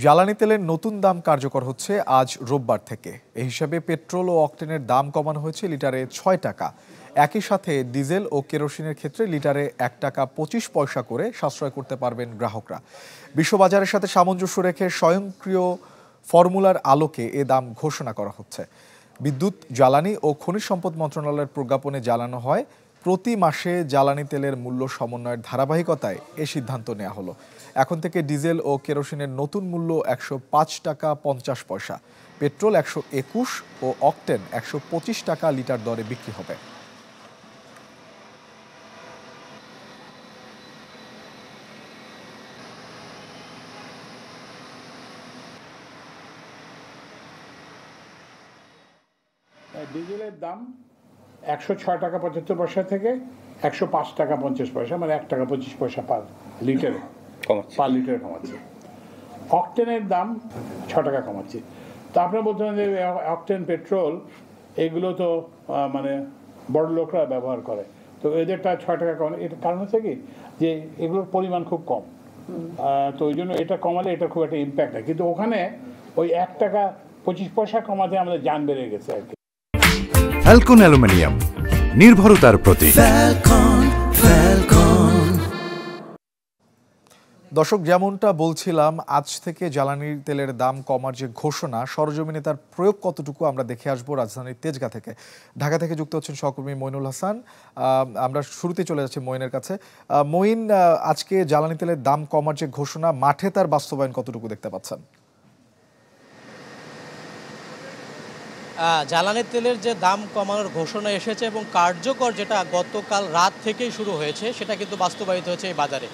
জ্বালানি তেলের নতুন দাম কার্যকর হচ্ছে আজ রোববার থেকে। এই হিসাবে পেট্রোল ও অকটেনের দাম কমানো হয়েছে লিটারে ৬ টাকা। একই সাথে ডিজেল ও কেরোসিনের ক্ষেত্রে লিটারে ১ টাকা ২৫ পয়সা করে সাশ্রয় করতে পারবেন গ্রাহকরা। বিশ্ববাজারের সাথে সামঞ্জস্য রেখে স্বয়ংক্রিয় ফর্মুলার আলোকে এ দাম ঘোষণা করা হচ্ছে। বিদ্যুৎ, জ্বালানি ও খনিজ সম্পদ মন্ত্রণালয়ের প্রজ্ঞাপনে জানানো হয়, প্রতি মাসে জ্বালানি তেলের মূল্য সমন্বয়ের ধারাবাহিকতায় এ সিদ্ধান্ত নেওয়া হলো। এখন থেকে ডিজেল ও কেরোসিনের নতুন মূল্য ১০৫ টাকা ৫০ পয়সা, পেট্রোল ১২১ ও অকটেন ১২৫ টাকা লিটার দরে বিক্রি হবে। ডিজেলের দাম ১০৬ টাকা ৭৫ পয়সা থেকে ১০৫ টাকা ৫০ পয়সা, মানে ১ টাকা ২৫ পয়সা পার লিটারে কমাচ্ছে। অকটেনের দাম ৬ টাকা কমাচ্ছে। তো আপনারা বলছেন যে অকটেন, পেট্রোল এগুলো তো মানে বড় লোকরা ব্যবহার করে, তো এদেরটা ৬ টাকা কমানো, এটার কারণ হচ্ছে কি যে এগুলোর পরিমাণ খুব কম, তো ওই জন্য এটা কমালে এটা খুব একটা ইম্প্যাক্ট হয়। কিন্তু ওখানে ওই ১ টাকা ২৫ পয়সা কমাতে আমাদের জান বেড়ে গেছে আর কি। ফ্যালকন অ্যালুমিনিয়াম, নির্ভরতার প্রতীক। দর্শক, যেমনটা বলছিলাম, আজ থেকে জ্বালানির তেলের দাম কমার যে ঘোষণা, সরজমিনে তার প্রয়োগ কতটুকু আমরা দেখে আসবো রাজধানীর তেজগাঁ থেকে। ঢাকা থেকে যুক্ত হচ্ছেন সহকর্মী মইনুল হাসান। আমরা শুরুতে চলে যাচ্ছি মইনের কাছে। মইন, আজকে জ্বালানি তেলের দাম কমার যে ঘোষণা, মাঠে তার বাস্তবায়ন কতটুকু দেখতে পাচ্ছেন? জ্বালানি তেলের যে দাম কমানোর ঘোষণা এসেছে এবং কার্যকর, যেটা গতকাল রাত থেকেই শুরু হয়েছে, সেটা কিন্তু বাস্তবায়িত হয়েছে এই বাজারে।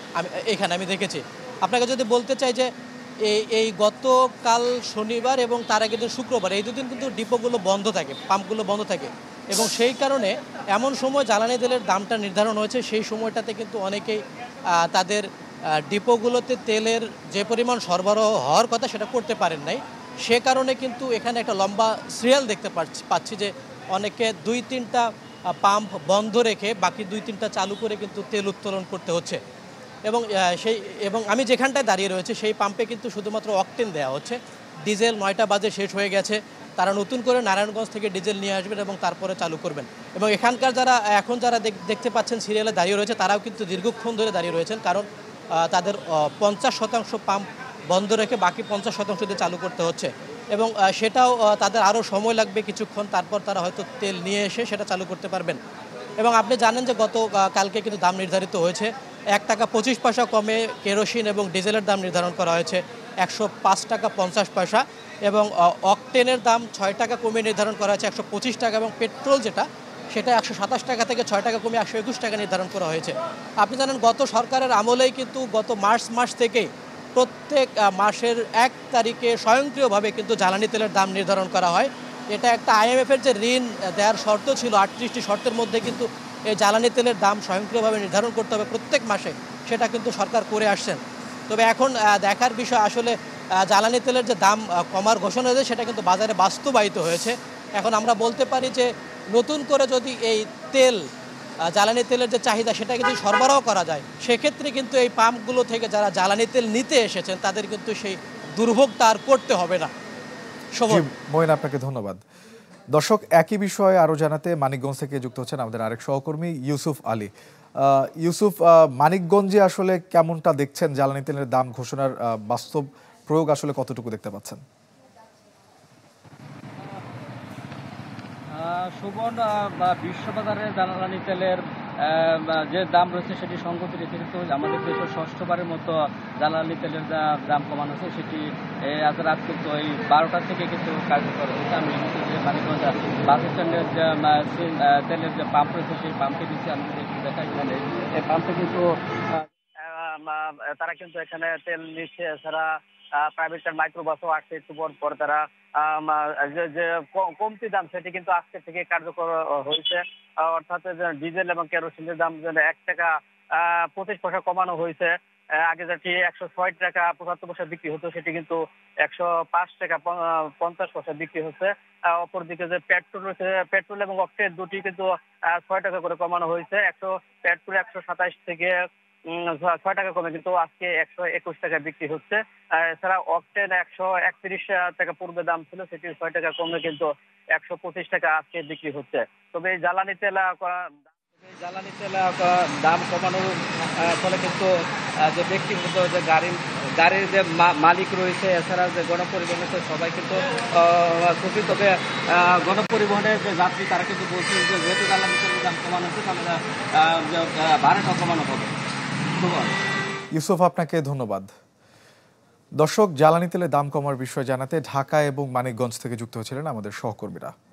আমি দেখেছি। আপনাকে যদি বলতে চাই যে এই গতকাল শনিবার এবং তার আগে দিন শুক্রবার, এই দুদিন কিন্তু ডিপোগুলো বন্ধ থাকে, পাম্পগুলো বন্ধ থাকে, এবং সেই কারণে এমন সময় জ্বালানি তেলের দামটা নির্ধারণ হয়েছে, সেই সময়টাতে কিন্তু অনেকেই তাদের ডিপোগুলোতে তেলের যে পরিমাণ সরবরাহ হওয়ার কথা সেটা করতে পারেন নাই। সে কারণে কিন্তু এখানে একটা লম্বা সিরিয়াল দেখতে পাচ্ছি যে অনেকে ২-৩টা পাম্প বন্ধ রেখে বাকি ২-৩টা চালু করে কিন্তু তেল উত্তোলন করতে হচ্ছে। এবং আমি যেখানটায় দাঁড়িয়ে রয়েছে সেই পাম্পে কিন্তু শুধুমাত্র অকটেন দেওয়া হচ্ছে। ডিজেল ৯টা বাজে শেষ হয়ে গেছে। তারা নতুন করে নারায়ণগঞ্জ থেকে ডিজেল নিয়ে আসবেন এবং তারপরে চালু করবেন। এবং এখানকার যারা দেখতে পাচ্ছেন সিরিয়ালে দাঁড়িয়ে রয়েছে, তারাও কিন্তু দীর্ঘক্ষণ ধরে দাঁড়িয়ে রয়েছেন, কারণ তাদের ৫০% পাম্প বন্ধ রেখে বাকি ৫০% দিয়ে চালু করতে হচ্ছে, এবং সেটাও তাদের আরও সময় লাগবে কিছুক্ষণ, তারপর তারা হয়তো তেল নিয়ে এসে সেটা চালু করতে পারবেন। এবং আপনি জানেন যে কালকে কিন্তু দাম নির্ধারিত হয়েছে, ১ টাকা ২৫ পয়সা কমে কেরোসিন এবং ডিজেলের দাম নির্ধারণ করা হয়েছে ১০৫ টাকা ৫০ পয়সা, এবং অকটেনের দাম ৬ টাকা কমিয়ে নির্ধারণ করা হয়েছে ১২৫ টাকা, এবং পেট্রোল সেটা ১২৭ টাকা থেকে ৬ টাকা কমিয়ে ১২১ টাকা নির্ধারণ করা হয়েছে। আপনি জানেন গত সরকারের আমলেই কিন্তু গত মার্চ মাস থেকেই প্রত্যেক মাসের ১ তারিখে স্বয়ংক্রিয়ভাবে কিন্তু জ্বালানি তেলের দাম নির্ধারণ করা হয়। এটা একটা IMF-এর যে ঋণ দেওয়ার শর্ত ছিল, ৩৮টি শর্তের মধ্যে কিন্তু এই জ্বালানি তেলের দাম স্বয়ংক্রিয়ভাবে নির্ধারণ করতে হবে প্রত্যেক মাসে, সেটা কিন্তু সরকার করে আসছেন। তবে এখন দেখার বিষয়, আসলে জ্বালানি তেলের যে দাম কমার ঘোষণা হয়েছে সেটা কিন্তু বাজারে বাস্তবায়িত হয়েছে। এখন আমরা বলতে পারি যে নতুন করে যদি এই জ্বালানি তেলের যে চাহিদা সেটা যদি সরবরাহ করা যায়, সেক্ষেত্রে কিন্তু এই পাম্পগুলো থেকে যারা জ্বালানি তেল নিতে এসেছেন তাদের কিন্তু সেই দুর্ভোগটা আর করতে হবে না। মইন, আপনাকে ধন্যবাদ। দর্শক, একই বিষয়ে আরও জানাতে মানিকগঞ্জ থেকে যুক্ত হচ্ছেন আমাদের আরেক সহকর্মী ইউসুফ আলী। ইউসুফ, মানিকগঞ্জে আসলে কেমনটা দেখছেন জ্বালানি তেলের দাম ঘোষণার বাস্তব প্রয়োগ, আসলে কতটুকু দেখতে পাচ্ছেন? সুবন, বিশ্ববাজারে জ্বালানি তেলের যে দাম রয়েছে সেটি সংগতি রেখে কিন্তু আমাদের দেশে ষষ্ঠবারের মতো জ্বালানি তেলের দাম কমানো হয়েছে, সেটি আজ রাত কিন্তু ওই 12টা থেকে কিন্তু কার্যকর হয়েছে। আমি যে মানিকগঞ্জ বাস স্ট্যান্ডের যে তেলের যে পাম্প রয়েছে সেই পাম্পে দিচ্ছি, আমি একটু দেখাই। এই পাম্পে কিন্তু তারা কিন্তু এখানে তেল নিচ্ছে। এছাড়া প্রাইভেট মাইক্রোবাসও আসছে একটু পর তারা যে কমতি দাম সেটি কিন্তু আজকে থেকে কার্যকর হয়েছে। অর্থাৎ ডিজেল এবং কেরোসিনের দাম ১ টাকা ২৫ পয়সা কমানো হয়েছে। আগে যেটি ১০৬ টাকা ৭৫ পয়সা বিক্রি হতো সেটি কিন্তু ১০৫ টাকা ৫০ পয়সা বিক্রি হচ্ছে। অপরদিকে যে পেট্রোল রয়েছে, পেট্রোল এবং অকটেন দুটি কিন্তু ৬ টাকা করে কমানো হয়েছে। পেট্রোল ১২৭ থেকে 6 টাকা কমে কিন্তু আজকে 121 টাকায় বিক্রি হচ্ছে। এছাড়া অকটেন 131 টাকা পূর্বে দাম ছিল, সেটি 6 টাকা কমে কিন্তু 125 টাকা আজকে বিক্রি হচ্ছে। তবে এই জ্বালানি তেল দাম কমানোর ফলে কিন্তু যে ব্যক্তিগত যে গাড়ির যে মালিক রয়েছে, এছাড়া যে গণপরিবহন রয়েছে, সবাই কিন্তু খুশি। তবে গণপরিবহনের যে যাত্রী তারা কিন্তু বলছে যে যেহেতু জ্বালানি তেলের দাম কমানো হচ্ছে, তাহলে ভাড়াটা কমানো হবে। ইউসুফ, আপনাকে ধন্যবাদ। দর্শক, জ্বালানি তেলের দাম কমার বিষয়ে জানাতে ঢাকা এবং মানিকগঞ্জ থেকে যুক্ত হয়েছিলেন আমাদের সহকর্মীরা।